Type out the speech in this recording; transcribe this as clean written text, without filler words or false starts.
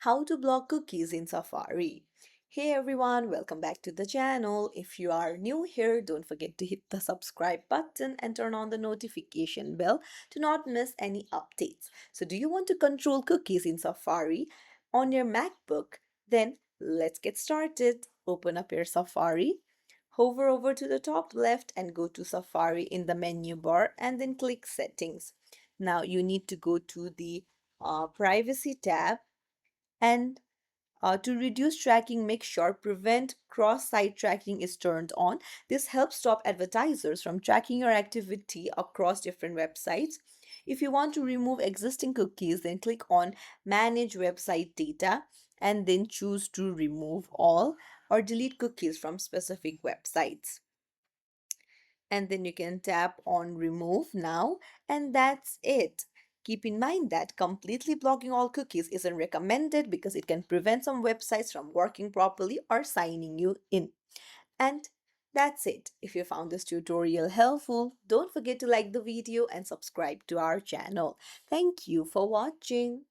How to block cookies in Safari. Hey everyone, welcome back to the channel. If you are new here, don't forget to hit the subscribe button and turn on the notification bell to not miss any updates. So, do you want to control cookies in Safari on your MacBook? Then let's get started. Open up your Safari, hover over to the top left and go to Safari in the menu bar and then click Settings. Now you need to go to the Privacy tab and to reduce tracking, make sure prevent cross-site tracking is turned on. This helps stop advertisers from tracking your activity across different websites. If you want to remove existing cookies, then click on Manage Website Data and then choose to remove all or delete cookies from specific websites, and then you can tap on remove now, and that's it. Keep in mind that completely blocking all cookies isn't recommended because it can prevent some websites from working properly or signing you in. And that's it. If you found this tutorial helpful, don't forget to like the video and subscribe to our channel. Thank you for watching.